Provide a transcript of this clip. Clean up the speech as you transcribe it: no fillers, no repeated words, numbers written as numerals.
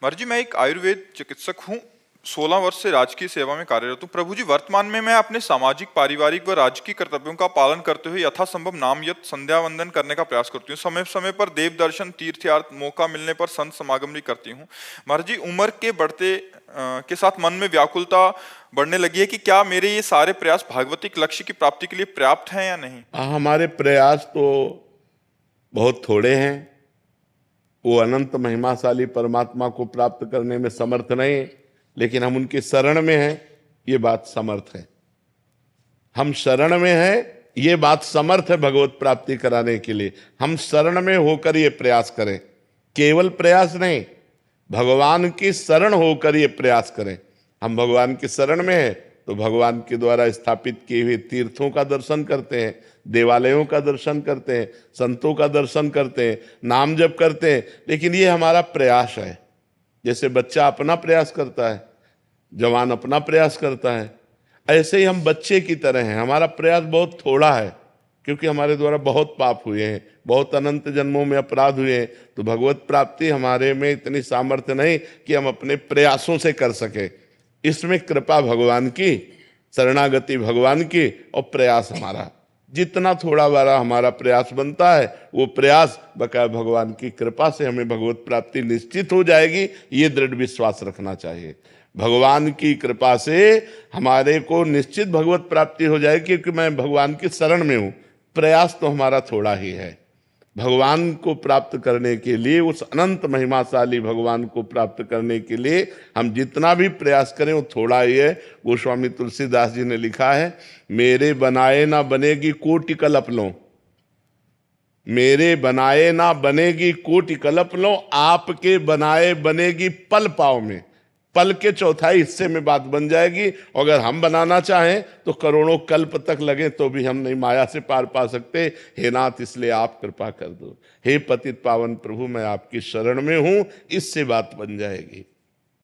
महाराज जी, मैं एक आयुर्वेद चिकित्सक हूँ। 16 वर्ष से राजकीय सेवा में कार्यरत हूँ। प्रभु जी, वर्तमान में मैं अपने सामाजिक, पारिवारिक व राजकीय कर्तव्यों का पालन करते हुए यथासंभव नाम यत संध्या वंदन करने का प्रयास करती हूँ। समय समय पर देव दर्शन, तीर्थयात्र, मौका मिलने पर संत समागम भी करती हूँ। महाराज जी, उम्र के बढ़ते के साथ मन में व्याकुलता बढ़ने लगी है कि क्या मेरे ये सारे प्रयास भागवतिक लक्ष्य की प्राप्ति के लिए पर्याप्त हैं या नहीं। हमारे प्रयास तो बहुत थोड़े हैं। वो अनंत महिमाशाली परमात्मा को प्राप्त करने में समर्थ नहीं, लेकिन हम उनके शरण में हैं, ये बात समर्थ है। हम शरण में हैं, ये बात समर्थ है भगवत प्राप्ति कराने के लिए। हम शरण में होकर ये प्रयास करें, केवल प्रयास नहीं, भगवान की शरण होकर ये प्रयास करें। हम भगवान की शरण में हैं तो भगवान के द्वारा स्थापित किए हुए तीर्थों का दर्शन करते हैं, देवालयों का दर्शन करते हैं, संतों का दर्शन करते हैं, नाम जप करते हैं। लेकिन ये हमारा प्रयास है। जैसे बच्चा अपना प्रयास करता है, जवान अपना प्रयास करता है, ऐसे ही हम बच्चे की तरह हैं। हमारा प्रयास बहुत थोड़ा है, क्योंकि हमारे द्वारा बहुत पाप हुए हैं, बहुत अनंत जन्मों में अपराध हुए हैं। तो भगवत प्राप्ति हमारे में इतनी सामर्थ्य नहीं कि हम अपने प्रयासों से कर सके। इसमें कृपा भगवान की, शरणागति भगवान की, और प्रयास हमारा जितना थोड़ा बड़ा हमारा प्रयास बनता है, वो प्रयास बकाया भगवान की कृपा से हमें भगवत प्राप्ति निश्चित हो जाएगी। ये दृढ़ विश्वास रखना चाहिए। भगवान की कृपा से हमारे को निश्चित भगवत प्राप्ति हो जाएगी, क्योंकि मैं भगवान की शरण में हूँ। प्रयास तो हमारा थोड़ा ही है। भगवान को प्राप्त करने के लिए, उस अनंत महिमाशाली भगवान को प्राप्त करने के लिए हम जितना भी प्रयास करें वो थोड़ा ही है। गोस्वामी तुलसीदास जी ने लिखा है, मेरे बनाए ना बनेगी कोटि कल्प लो, मेरे बनाए ना बनेगी कोटि कल्प लो, आपके बनाए बनेगी पल पाव में। पल के चौथाई हिस्से में बात बन जाएगी। अगर हम बनाना चाहें तो करोड़ों कल्प तक लगे तो भी हम नहीं माया से पार पा सकते। हे नाथ, इसलिए आप कृपा कर दो। हे पतित पावन प्रभु, मैं आपकी शरण में हूं, इससे बात बन जाएगी।